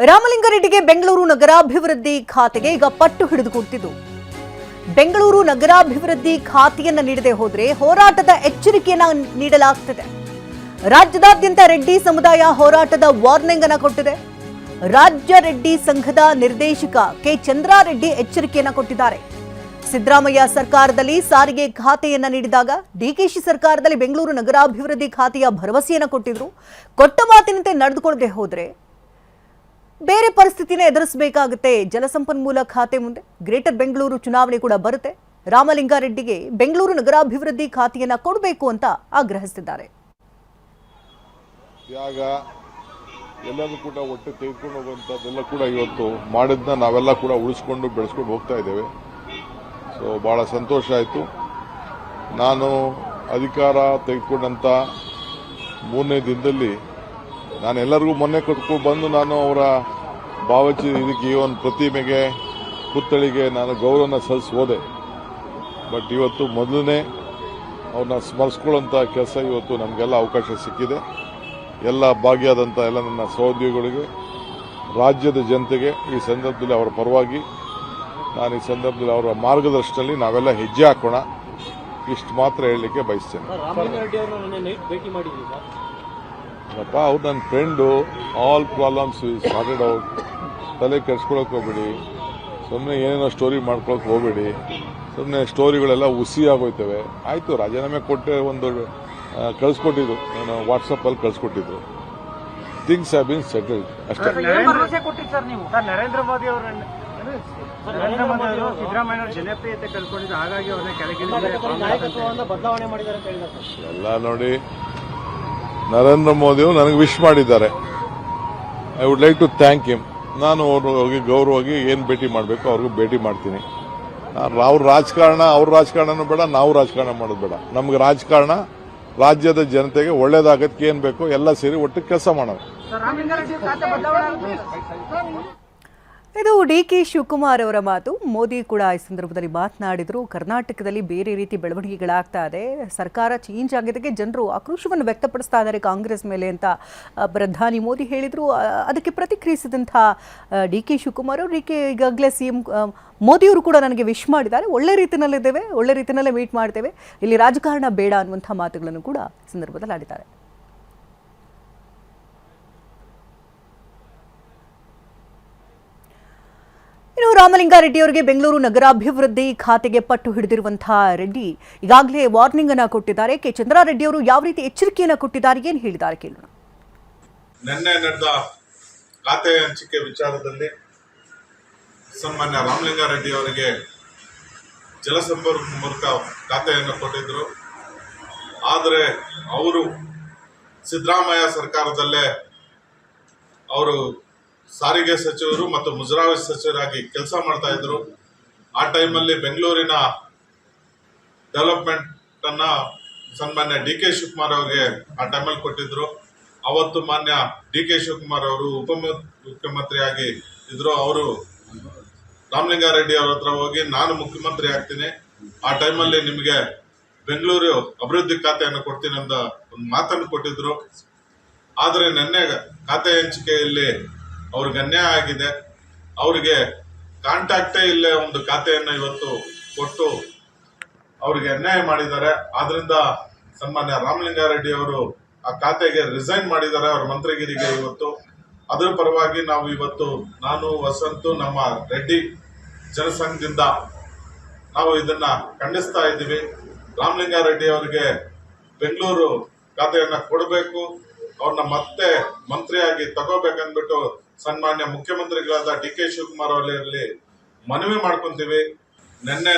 ರಾಮಲಿಂಗಾರೆಡ್ಡಿಗೆ ಬೆಂಗಳೂರು ನಗರಾಭಿವೃದ್ಧಿ ಖಾತೆಗೆ ಈಗ ಪಟ್ಟು ಹಿಡಿದುಕೊಟ್ಟಿದ್ದು ಬೆಂಗಳೂರು ನಗರಾಭಿವೃದ್ಧಿ ಖಾತೆಯನ್ನು ನೀಡದೆ ಹೋದರೆ ಹೋರಾಟದ ಎಚ್ಚರಿಕೆಯನ್ನ ನೀಡಲಾಗುತ್ತದೆ. ರಾಜ್ಯದಾದ್ಯಂತ ರೆಡ್ಡಿ ಸಮುದಾಯ ಹೋರಾಟದ ವಾರ್ನಿಂಗ್ ಅನ್ನು ಕೊಟ್ಟಿದೆ. ರಾಜ್ಯ ರೆಡ್ಡಿ ಸಂಘದ ನಿರ್ದೇಶಕ ಕೆ ಚಂದ್ರಾರೆಡ್ಡಿ ಎಚ್ಚರಿಕೆಯನ್ನ ಕೊಟ್ಟಿದ್ದಾರೆ. ಸಿದ್ದರಾಮಯ್ಯ ಸರ್ಕಾರದಲ್ಲಿ ಸಾರಿಗೆ ಖಾತೆಯನ್ನ ನೀಡಿದಾಗ ಡಿಕೆಶಿ ಸರ್ಕಾರದಲ್ಲಿ ಬೆಂಗಳೂರು ನಗರಾಭಿವೃದ್ಧಿ ಖಾತೆಯ ಭರವಸೆಯನ್ನ ಕೊಟ್ಟಿದ್ರು. ಕೊಟ್ಟ ಮಾತಿನಂತೆ ನಡೆದುಕೊಳ್ಳದೆ ಹೋದರೆ ಬೇರೆ ಪರಿಸ್ಥಿತಿನೇ ಎದುರಿಸಬೇಕಾಗುತ್ತೆ. ಜಲಸಂಪನ್ಮೂಲ ಖಾತೆ ಮುಂದೆ ಗ್ರೇಟರ್ ಬೆಂಗಳೂರು ಚುನಾವಣೆ ಕೂಡ ಬರುತ್ತೆ. ರಾಮಲಿಂಗಾರೆಡ್ಡಿಗೆ ಬೆಂಗಳೂರು ನಗರಾಭಿವೃದ್ಧಿ ಖಾತೆಯನ್ನ ಕೊಡಬೇಕು ಅಂತ ಆಗ್ರಹಿಸಿದ್ದಾರೆ. ಎಲ್ಲರೂ ಕೂಡ ಒಟ್ಟು ತೆಗೆದುಕೊಂಡು ಹೋಗುವಂಥದ್ದೆಲ್ಲ ಕೂಡ ಇವತ್ತು ಮಾಡಿದ್ನ ನಾವೆಲ್ಲ ಕೂಡ ಉಳಿಸ್ಕೊಂಡು ಬೆಳೆಸ್ಕೊಂಡು ಹೋಗ್ತಾ ಇದ್ದೇವೆ. ಸೊ ಬಹಳ ಸಂತೋಷ ಆಯಿತು. ನಾನು ಅಧಿಕಾರ ತೆಗೆದುಕೊಂಡಂಥ 3ನೇ ದಿನದಲ್ಲಿ ನಾನು ಎಲ್ಲರಿಗೂ ಮೊನ್ನೆ ಕೊಟ್ಕೊಂಡು ಬಂದು ನಾನು ಅವರ ಇದಕ್ಕೆ ಒಂದು ಪ್ರತಿಮೆಗೆ ಪುತ್ಥಳಿಗೆ ನಾನು ಗೌರವನ ಸಲ್ಲಿಸಿ ಹೋದೆ. ಬಟ್ ಇವತ್ತು ಮೊದಲನೇ ಅವ್ರನ್ನ ಸ್ಮರಿಸ್ಕೊಳ್ಳೋಂಥ ಕೆಲಸ ಇವತ್ತು ನಮಗೆಲ್ಲ ಅವಕಾಶ ಸಿಕ್ಕಿದೆ. ಎಲ್ಲ ಭಾಗಿಯಾದಂಥ ಎಲ್ಲ ನನ್ನ ಸಹೋದ್ಯೋಗಿಗಳಿಗೆ, ರಾಜ್ಯದ ಜನತೆಗೆ ಈ ಸಂದರ್ಭದಲ್ಲಿ ಅವರ ಪರವಾಗಿ ನಾನು ಈ ಸಂದರ್ಭದಲ್ಲಿ ಅವರ ಮಾರ್ಗದರ್ಶನದಲ್ಲಿ ನಾವೆಲ್ಲ ಹೆಜ್ಜೆ ಹಾಕೋಣ, ಇಷ್ಟು ಮಾತ್ರ ಹೇಳಲಿಕ್ಕೆ ಬಯಸ್ತೇನೆ. ಅಪ್ಪ ಅವ್ರು ನನ್ನ friend. All problems sorted out. ತಲೆ ಕೆಡ್ಸ್ಕೊಳಕ್ಕೆ ಹೋಗ್ಬೇಡಿ. ಸುಮ್ಮನೆ ಏನೇನೋ ಸ್ಟೋರಿ ಮಾಡ್ಕೊಳಕ್ಕೆ ಹೋಗಬೇಡಿ. ಸುಮ್ಮನೆ ಸ್ಟೋರಿಗಳೆಲ್ಲ ಹುಸಿ ಆಗೋಯ್ತವೆ. ಆಯಿತು, ರಾಜೀನಾಮೆ ಕೊಟ್ಟೆ ಒಂದು ಕಳಿಸ್ಕೊಟ್ಟಿದ್ರು, ನಾನು ವಾಟ್ಸಪ್ಪಲ್ಲಿ ಕಳಿಸ್ಕೊಟ್ಟಿದ್ರು. ಥಿಂಗ್ಸ್ ಹ್ಯಾವ್ ಬೀನ್ ಸೆಟಲ್ಡ್ ಅಷ್ಟೇ. ನರೇಂದ್ರ ಮೋದಿ ಅವರು ಸಿದ್ದರಾಮಯ್ಯ ಜನಪ್ರಿಯತೆ ಕಳ್ಕೊಂಡಿದ್ದು, ಹಾಗಾಗಿ ಅವ್ರನ್ನ ಕೆಳಗಿಳಿದ ಬದಲಾವಣೆ ಮಾಡಿದ್ದಾರೆ ಎಲ್ಲ ನೋಡಿ. ನರೇಂದ್ರ ಮೋದಿ ಅವರು ನನಗೆ ವಿಶ್ ಮಾಡಿದ್ದಾರೆ. I would like to thank him. ನಾನು ಅವ್ರಿಗೆ ಗೌರವವಾಗಿ ಏನು ಭೇಟಿ ಮಾಡಬೇಕು ಅವ್ರಿಗೂ ಭೇಟಿ ಮಾಡ್ತೀನಿ. ಅವ್ರ ರಾಜಕಾರಣನೂ ಬೇಡ, ನಾವು ರಾಜಕಾರಣ ಮಾಡೋದು ಬೇಡ. ನಮ್ಗೆ ರಾಜಕಾರಣ ರಾಜ್ಯದ ಜನತೆಗೆ ಒಳ್ಳೇದಾಗಕ್ಕೆ ಏನ್ ಬೇಕೋ ಎಲ್ಲ ಸೇರಿ ಒಟ್ಟು ಕೆಲಸ ಮಾಡೋಣ. ಇದು ಡಿಕೆ ಶಿವಕುಮಾರ್ ಅವರ ಮಾತು. ಮೋದಿ ಕೂಡ ಈ ಸಂದರ್ಭದಲ್ಲಿ ಮಾತನಾಡಿದ್ರು. ಕರ್ನಾಟಕದಲ್ಲಿ ಬೇರೆ ರೀತಿ ಬೆಳವಣಿಗೆಗಳಾಗ್ತಾ ಇದೆ, ಸರ್ಕಾರ ಚೇಂಜ್ ಆಗಿದ್ದಕ್ಕೆ ಜನರು ಆಕ್ರೋಶವನ್ನು ವ್ಯಕ್ತಪಡಿಸ್ತಾ ಇದ್ದಾರೆ ಕಾಂಗ್ರೆಸ್ ಮೇಲೆ ಅಂತ ಪ್ರಧಾನಿ ಮೋದಿ ಹೇಳಿದ್ರು. ಅದಕ್ಕೆ ಪ್ರತಿಕ್ರಿಯಿಸಿದಂಥ ಡಿಕೆ ಶಿವಕುಮಾರ್ ಅವರು, ಈಗಾಗಲೇ ಸಿಎಂ ಮೋದಿಯವರು ಕೂಡ ನನಗೆ ವಿಶ್ ಮಾಡಿದ್ದಾರೆ, ಒಳ್ಳೆ ರೀತಿಯಲ್ಲಿದ್ದೇವೆ, ಒಳ್ಳೆ ರೀತಿಯಲ್ಲೇ ಮೀಟ್ ಮಾಡ್ತೇವೆ, ಇಲ್ಲಿ ರಾಜಕಾರಣ ಬೇಡ ಅನ್ನುವಂಥ ಮಾತುಗಳನ್ನು ಕೂಡ ಸಂದರ್ಭದಲ್ಲಿ ಆಡಿದ್ದಾರೆ. ಇನ್ನು ರಾಮಲಿಂಗಾರೆಡ್ಡಿ ಅವರಿಗೆ ಬೆಂಗಳೂರು ನಗರಾಭಿವೃದ್ಧಿ ಖಾತೆಗೆ ಪಟ್ಟು ಹಿಡಿದಿರುವಂತಹ ರೆಡ್ಡಿ ಈಗಾಗಲೇ ವಾರ್ನಿಂಗ್ ಅನ್ನ ಕೊಟ್ಟಿದ್ದಾರೆ. ಕೆ ಚಂದ್ರಾರೆಡ್ಡಿ ಅವರು ಯಾವ ರೀತಿ ಎಚ್ಚರಿಕೆಯನ್ನ ಕೊಟ್ಟಿದ್ದಾರೆ, ಏನು ಹೇಳಿದ್ದಾರೆ ಕೇಳೋಣ. ನಿನ್ನೆ ನಡೆದ ಖಾತೆ ಹಂಚಿಕೆ ವಿಚಾರದಲ್ಲಿ ಸನ್ಮಾನ್ಯ ರಾಮಲಿಂಗಾರೆಡ್ಡಿ ಅವರಿಗೆ ಜಲಸಂಪನ್ಮೂಲ ಖಾತೆಯನ್ನು ಕೊಟ್ಟಿದ್ರು. ಆದರೆ ಅವರು ಸಿದ್ದರಾಮಯ್ಯ ಸರ್ಕಾರದಲ್ಲೇ ಅವರು ಸಾರಿಗೆ ಸಚಿವರು ಮತ್ತು ಮುಜರಾಯಿ ಸಚಿವರಾಗಿ ಕೆಲಸ ಮಾಡ್ತಾ ಇದ್ರು. ಆ ಟೈಮಲ್ಲಿ ಬೆಂಗಳೂರಿನ ಡೆವಲಪ್ಮೆಂಟ್ ಅನ್ನ ಸನ್ಮಾನ್ಯ ಡಿ ಕೆ ಶಿವಕುಮಾರ್ ಅವರಿಗೆ ಆ ಟೈಮಲ್ಲಿ ಕೊಟ್ಟಿದ್ರು. ಅವತ್ತು ಮಾನ್ಯ ಡಿ ಕೆ ಶಿವಕುಮಾರ್ ಅವರು ಉಪಮುಖ್ಯಮಂತ್ರಿಯಾಗಿ ಇದ್ರು. ಅವರು ರಾಮಲಿಂಗಾರೆಡ್ಡಿ ಅವ್ರ ಹತ್ರ ಹೋಗಿ ನಾನು ಮುಖ್ಯಮಂತ್ರಿ ಆಗ್ತೀನಿ, ಆ ಟೈಮಲ್ಲಿ ನಿಮಗೆ ಬೆಂಗಳೂರು ಅಭಿವೃದ್ಧಿ ಖಾತೆಯನ್ನು ಕೊಡ್ತೀನಿ ಅಂತ ಒಂದು ಮಾತನ್ನು ಕೊಟ್ಟಿದ್ರು. ಆದರೆ ನಿನ್ನೆ ಖಾತೆ ಹಂಚಿಕೆಯಲ್ಲಿ ಅವ್ರಿಗೆ ಅನ್ಯಾಯ ಆಗಿದೆ. ಅವರಿಗೆ ಕಾಂಟ್ಯಾಕ್ಟೇ ಇಲ್ಲೇ ಒಂದು ಖಾತೆಯನ್ನು ಇವತ್ತು ಕೊಟ್ಟು ಅವರಿಗೆ ಅನ್ಯಾಯ ಮಾಡಿದ್ದಾರೆ. ಆದ್ರಿಂದ ಸನ್ಮಾನ್ಯ ರಾಮಲಿಂಗಾರೆಡ್ಡಿ ಅವರು ಆ ಖಾತೆಗೆ ರಿಸೈನ್ ಮಾಡಿದ್ದಾರೆ, ಅವ್ರ ಮಂತ್ರಿಗಿರಿಗೆ. ಇವತ್ತು ಅದರ ಪರವಾಗಿ ನಾವು ಇವತ್ತು ನಾನು ವಸಂತು ನಮ್ಮ ರೆಡ್ಡಿ ಜನಸಂಘದಿಂದ ನಾವು ಇದನ್ನ ಖಂಡಿಸ್ತಾ ಇದ್ದೀವಿ. ರಾಮಲಿಂಗಾರೆಡ್ಡಿ ಅವರಿಗೆ ಬೆಂಗಳೂರು ಖಾತೆಯನ್ನ ಕೊಡಬೇಕು, ಅವ್ರನ್ನ ಮತ್ತೆ ಮಂತ್ರಿಯಾಗಿ ತಗೋಬೇಕಂದ್ಬಿಟ್ಟು ಸನ್ಮಾನ್ಯ ಮುಖ್ಯಮಂತ್ರಿಗಳಾದ ಡಿ ಕೆ ಶಿವಕುಮಾರ್ ಅವರಲ್ಲಿ ಮನವಿ ಮಾಡ್ಕೊಂತೀವಿ. ನಿನ್ನೆ